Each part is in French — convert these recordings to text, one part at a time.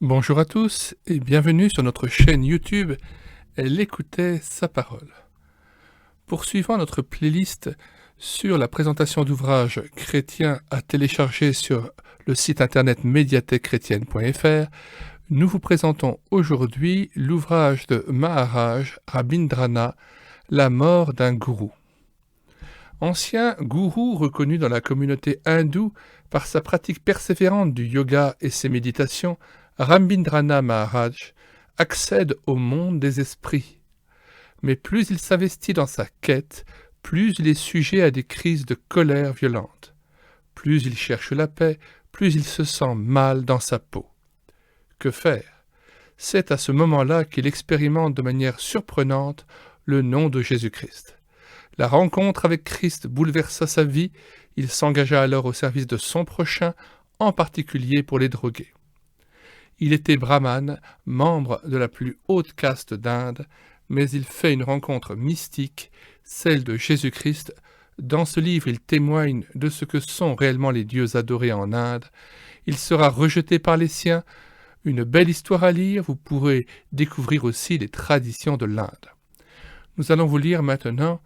Bonjour à tous et bienvenue sur notre chaîne YouTube Elle écoutait sa parole. Poursuivant notre playlist sur la présentation d'ouvrages chrétiens à télécharger sur le site internet médiathèquechrétienne.fr, nous vous présentons aujourd'hui l'ouvrage de Maharaj Rabindranath, La mort d'un gourou. Ancien gourou reconnu dans la communauté hindoue par sa pratique persévérante du yoga et ses méditations, Rabindranath Maharaj accède au monde des esprits. Mais plus il s'investit dans sa quête, plus il est sujet à des crises de colère violentes. Plus il cherche la paix, plus il se sent mal dans sa peau. Que faire? C'est à ce moment-là qu'il expérimente de manière surprenante le nom de Jésus-Christ. La rencontre avec Christ bouleversa sa vie, il s'engagea alors au service de son prochain, en particulier pour les drogués. Il était brahmane, membre de la plus haute caste d'Inde, mais il fait une rencontre mystique, celle de Jésus-Christ. Dans ce livre, il témoigne de ce que sont réellement les dieux adorés en Inde. Il sera rejeté par les siens. Une belle histoire à lire, vous pourrez découvrir aussi les traditions de l'Inde. Nous allons vous lire maintenant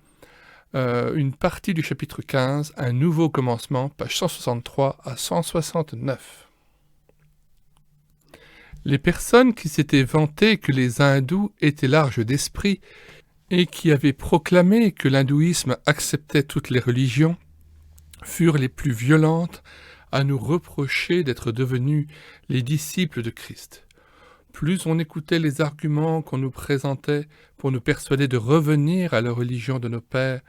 une partie du chapitre 15, Un nouveau commencement, page 163 à 169. Les personnes qui s'étaient vantées que les hindous étaient larges d'esprit et qui avaient proclamé que l'hindouisme acceptait toutes les religions furent les plus violentes à nous reprocher d'être devenus les disciples de Christ. Plus on écoutait les arguments qu'on nous présentait pour nous persuader de revenir à la religion de nos pères,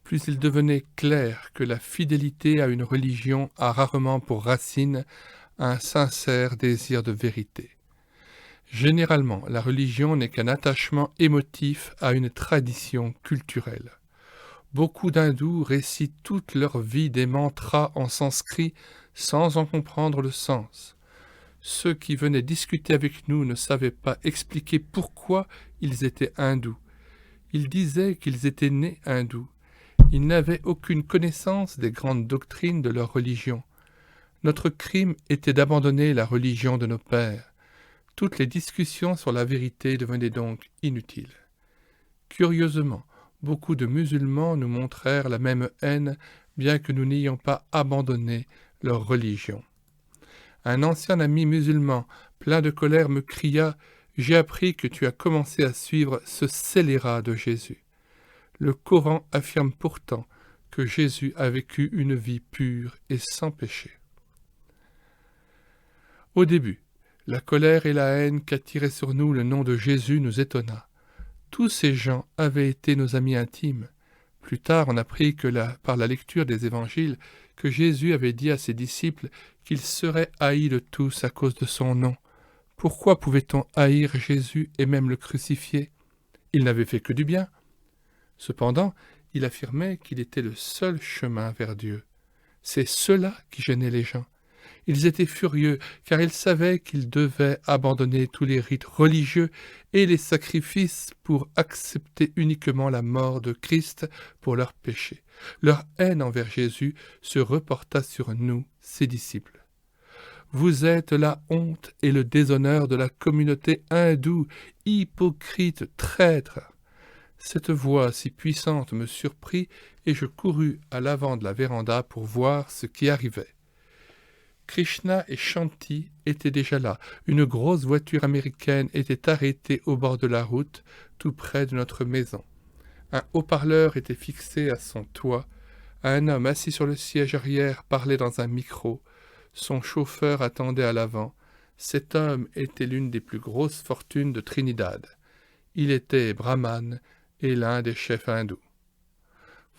plus il devenait clair que la fidélité à une religion a rarement pour racine un sincère désir de vérité. Généralement, la religion n'est qu'un attachement émotif à une tradition culturelle. Beaucoup d'hindous récitent toute leur vie des mantras en sanskrit sans en comprendre le sens. Ceux qui venaient discuter avec nous ne savaient pas expliquer pourquoi ils étaient hindous. Ils disaient qu'ils étaient nés hindous. Ils n'avaient aucune connaissance des grandes doctrines de leur religion. Notre crime était d'abandonner la religion de nos pères. Toutes les discussions sur la vérité devenaient donc inutiles. Curieusement, beaucoup de musulmans nous montrèrent la même haine, bien que nous n'ayons pas abandonné leur religion. Un ancien ami musulman, plein de colère, me cria « J'ai appris que tu as commencé à suivre ce scélérat de Jésus. » Le Coran affirme pourtant que Jésus a vécu une vie pure et sans péché. Au début, la colère et la haine qu'attirait sur nous le nom de Jésus nous étonna. Tous ces gens avaient été nos amis intimes. Plus tard, on apprit par la lecture des évangiles que Jésus avait dit à ses disciples qu'ils seraient haïs de tous à cause de son nom. Pourquoi pouvait-on haïr Jésus et même le crucifier? Il n'avait fait que du bien. Cependant, il affirmait qu'il était le seul chemin vers Dieu. C'est cela qui gênait les gens. Ils étaient furieux, car ils savaient qu'ils devaient abandonner tous les rites religieux et les sacrifices pour accepter uniquement la mort de Christ pour leurs péchés. Leur haine envers Jésus se reporta sur nous, ses disciples. Vous êtes la honte et le déshonneur de la communauté hindoue, hypocrite, traître. Cette voix si puissante me surprit et je courus à l'avant de la véranda pour voir ce qui arrivait. Krishna et Shanti étaient déjà là. Une grosse voiture américaine était arrêtée au bord de la route, tout près de notre maison. Un haut-parleur était fixé à son toit. Un homme assis sur le siège arrière parlait dans un micro. Son chauffeur attendait à l'avant. Cet homme était l'une des plus grosses fortunes de Trinidad. Il était brahmane et l'un des chefs hindous.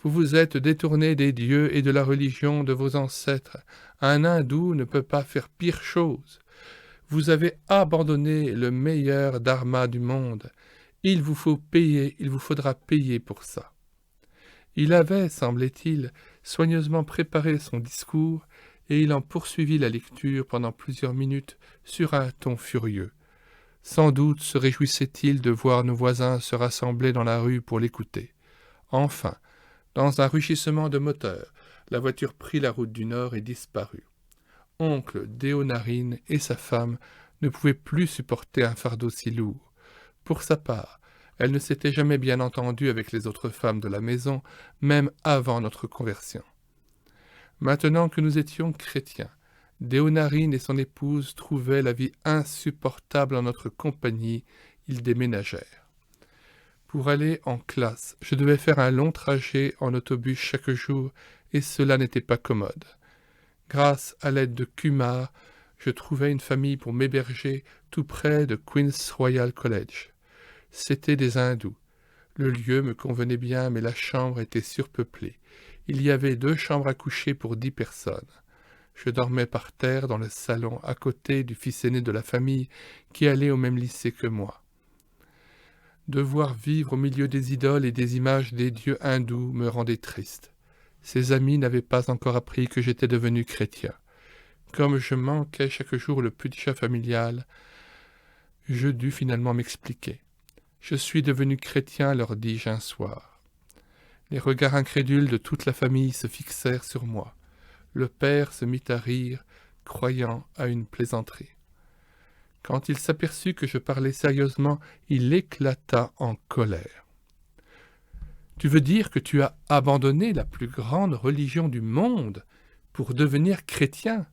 Vous vous êtes détourné des dieux et de la religion de vos ancêtres. Un hindou ne peut pas faire pire chose. Vous avez abandonné le meilleur dharma du monde. Il vous faudra payer pour ça. Il avait, semblait-il, soigneusement préparé son discours et il en poursuivit la lecture pendant plusieurs minutes sur un ton furieux. Sans doute se réjouissait-il de voir nos voisins se rassembler dans la rue pour l'écouter. Enfin, dans un rugissement de moteur, la voiture prit la route du nord et disparut. Oncle Deonarine et sa femme ne pouvait plus supporter un fardeau si lourd. Pour sa part, elle ne s'était jamais bien entendue avec les autres femmes de la maison, même avant notre conversion. Maintenant que nous étions chrétiens, Déonarine et son épouse trouvaient la vie insupportable en notre compagnie, ils déménagèrent. Pour aller en classe, je devais faire un long trajet en autobus chaque jour, et cela n'était pas commode. Grâce à l'aide de Kumar, je trouvai une famille pour m'héberger tout près de Queen's Royal College. C'étaient des hindous. Le lieu me convenait bien, mais la chambre était surpeuplée. Il y avait 2 chambres à coucher pour 10 personnes. Je dormais par terre dans le salon à côté du fils aîné de la famille qui allait au même lycée que moi. Devoir vivre au milieu des idoles et des images des dieux hindous me rendait triste. Ses amis n'avaient pas encore appris que j'étais devenu chrétien. Comme je manquais chaque jour le petit familial, je dus finalement m'expliquer. « Je suis devenu chrétien », leur dis-je un soir. Les regards incrédules de toute la famille se fixèrent sur moi. Le père se mit à rire, croyant à une plaisanterie. Quand il s'aperçut que je parlais sérieusement, il éclata en colère. « Tu veux dire que tu as abandonné la plus grande religion du monde pour devenir chrétien ?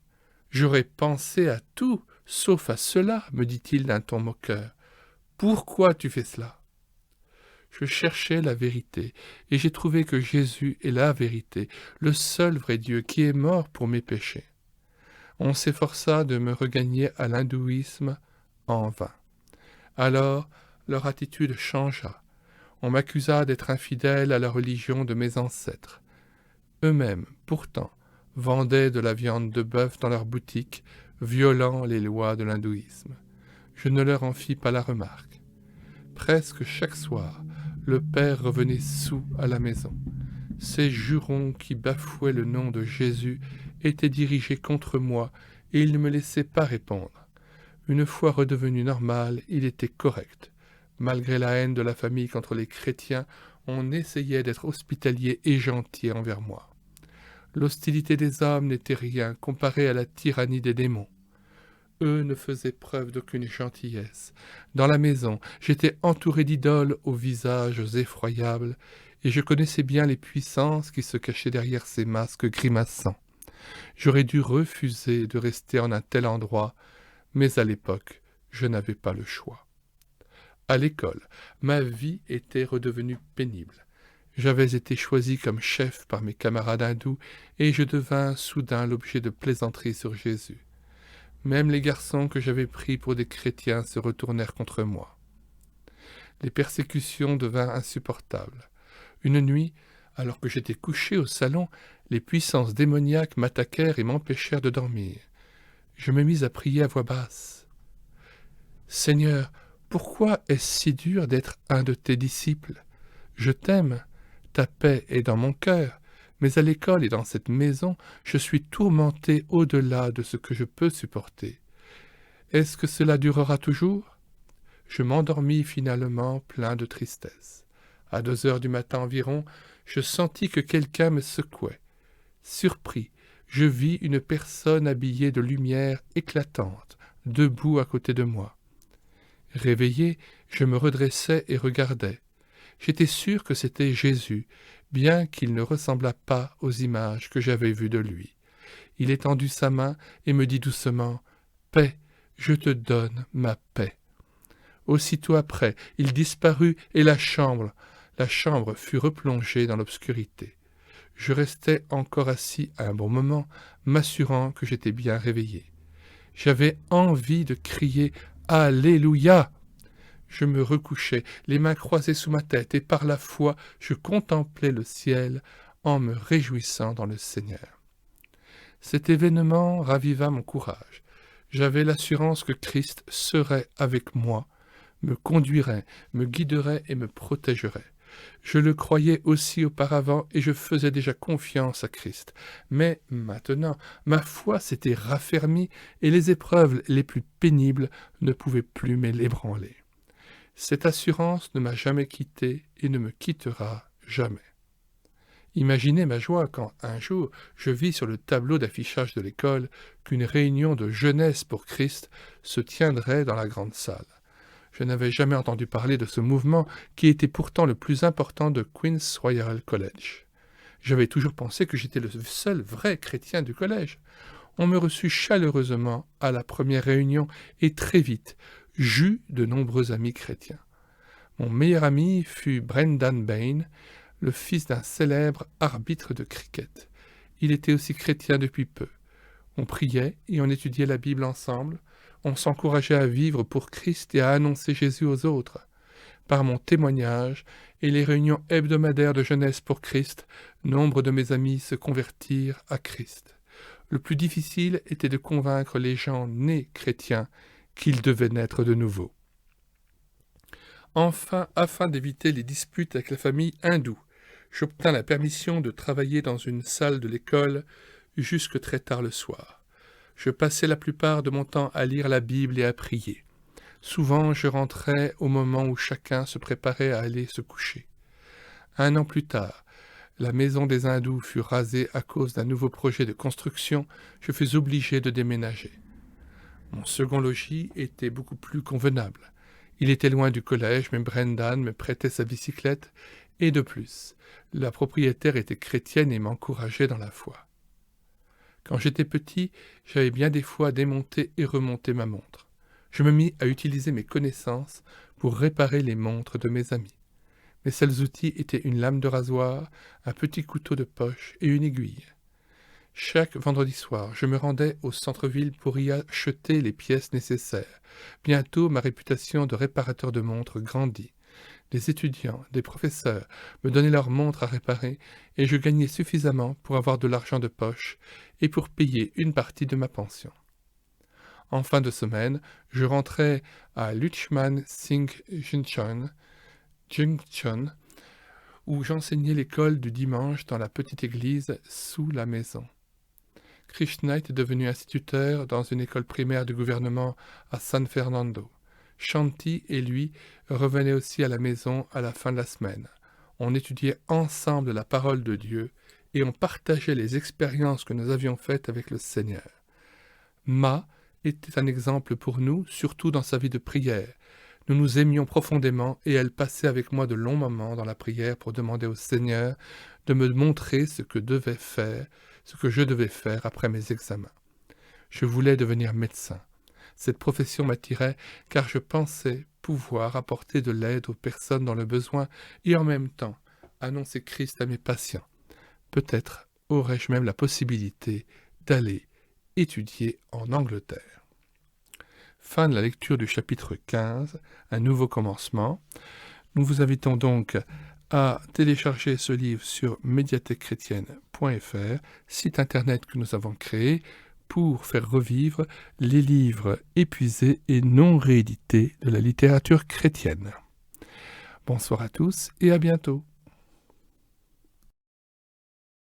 J'aurais pensé à tout, sauf à cela, me dit-il d'un ton moqueur. Pourquoi tu fais cela ? Je cherchais la vérité, et j'ai trouvé que Jésus est la vérité, le seul vrai Dieu qui est mort pour mes péchés. On s'efforça de me regagner à l'hindouisme en vain. Alors, leur attitude changea. On m'accusa d'être infidèle à la religion de mes ancêtres. Eux-mêmes, pourtant, vendaient de la viande de bœuf dans leurs boutiques, violant les lois de l'hindouisme. Je ne leur en fis pas la remarque. Presque chaque soir, le père revenait saoul à la maison. Ses jurons qui bafouaient le nom de Jésus étaient dirigés contre moi et il ne me laissait pas répondre. Une fois redevenu normal, il était correct. Malgré la haine de la famille contre les chrétiens, on essayait d'être hospitalier et gentil envers moi. L'hostilité des hommes n'était rien comparée à la tyrannie des démons. Eux ne faisaient preuve d'aucune gentillesse. Dans la maison, j'étais entouré d'idoles aux visages effroyables, et je connaissais bien les puissances qui se cachaient derrière ces masques grimaçants. J'aurais dû refuser de rester en un tel endroit, mais à l'époque, je n'avais pas le choix. À l'école, ma vie était redevenue pénible. J'avais été choisi comme chef par mes camarades hindous, et je devins soudain l'objet de plaisanteries sur Jésus. Même les garçons que j'avais pris pour des chrétiens se retournèrent contre moi. Les persécutions devinrent insupportables. Une nuit, alors que j'étais couché au salon, les puissances démoniaques m'attaquèrent et m'empêchèrent de dormir. Je me mis à prier à voix basse. « Seigneur, pourquoi est-ce si dur d'être un de tes disciples ? Je t'aime, ta paix est dans mon cœur, mais à l'école et dans cette maison, je suis tourmenté au-delà de ce que je peux supporter. Est-ce que cela durera toujours ? » Je m'endormis finalement plein de tristesse. À 2 heures du matin environ, je sentis que quelqu'un me secouait. Surpris, je vis une personne habillée de lumière éclatante, debout à côté de moi. Réveillé, je me redressai et regardai. J'étais sûr que c'était Jésus, bien qu'il ne ressemblât pas aux images que j'avais vues de lui. Il étendit sa main et me dit doucement « Paix, je te donne ma paix ». Aussitôt après, il disparut et la chambre fut replongée dans l'obscurité. Je restai encore assis un bon moment, m'assurant que j'étais bien réveillé. J'avais envie de crier « Alléluia !» Je me recouchai, les mains croisées sous ma tête, et par la foi, je contemplais le ciel en me réjouissant dans le Seigneur. Cet événement raviva mon courage. J'avais l'assurance que Christ serait avec moi, me conduirait, me guiderait et me protégerait. Je le croyais aussi auparavant et je faisais déjà confiance à Christ. Mais maintenant, ma foi s'était raffermie et les épreuves les plus pénibles ne pouvaient plus m'ébranler. Cette assurance ne m'a jamais quitté et ne me quittera jamais. Imaginez ma joie quand, un jour, je vis sur le tableau d'affichage de l'école qu'une réunion de jeunesse pour Christ se tiendrait dans la grande salle. Je n'avais jamais entendu parler de ce mouvement qui était pourtant le plus important de Queen's Royal College. J'avais toujours pensé que j'étais le seul vrai chrétien du collège. On me reçut chaleureusement à la première réunion et très vite, j'eus de nombreux amis chrétiens. Mon meilleur ami fut Brendan Bain, le fils d'un célèbre arbitre de cricket. Il était aussi chrétien depuis peu. On priait et on étudiait la Bible ensemble. On s'encourageait à vivre pour Christ et à annoncer Jésus aux autres. Par mon témoignage et les réunions hebdomadaires de jeunesse pour Christ, nombre de mes amis se convertirent à Christ. Le plus difficile était de convaincre les gens nés chrétiens qu'ils devaient naître de nouveau. Enfin, afin d'éviter les disputes avec la famille hindoue, j'obtins la permission de travailler dans une salle de l'école jusque très tard le soir. Je passais la plupart de mon temps à lire la Bible et à prier. Souvent, je rentrais au moment où chacun se préparait à aller se coucher. 1 an plus tard, la maison des hindous fut rasée à cause d'un nouveau projet de construction. Je fus obligé de déménager. Mon second logis était beaucoup plus convenable. Il était loin du collège, mais Brendan me prêtait sa bicyclette, et de plus, la propriétaire était chrétienne et m'encourageait dans la foi. Quand j'étais petit, j'avais bien des fois démonté et remonté ma montre. Je me mis à utiliser mes connaissances pour réparer les montres de mes amis. Mes seuls outils étaient une lame de rasoir, un petit couteau de poche et une aiguille. Chaque vendredi soir, je me rendais au centre-ville pour y acheter les pièces nécessaires. Bientôt, ma réputation de réparateur de montres grandit. Des étudiants, des professeurs me donnaient leurs montres à réparer et je gagnais suffisamment pour avoir de l'argent de poche et pour payer une partie de ma pension. En fin de semaine, je rentrais à Luchman Singh Junction, où j'enseignais l'école du dimanche dans la petite église sous la maison. Krishna était devenu instituteur dans une école primaire du gouvernement à San Fernando. Shanti et lui revenaient aussi à la maison à la fin de la semaine. On étudiait ensemble la parole de Dieu et on partageait les expériences que nous avions faites avec le Seigneur. Ma était un exemple pour nous, surtout dans sa vie de prière. Nous nous aimions profondément et elle passait avec moi de longs moments dans la prière pour demander au Seigneur de me montrer ce que je devais faire après mes examens. Je voulais devenir médecin. Cette profession m'attirait car je pensais pouvoir apporter de l'aide aux personnes dans le besoin et en même temps annoncer Christ à mes patients. Peut-être aurais-je même la possibilité d'aller étudier en Angleterre. Fin de la lecture du chapitre 15, un nouveau commencement. Nous vous invitons donc à télécharger ce livre sur médiathèquechrétienne.fr, site internet que nous avons créé pour faire revivre les livres épuisés et non réédités de la littérature chrétienne. Bonsoir à tous et à bientôt.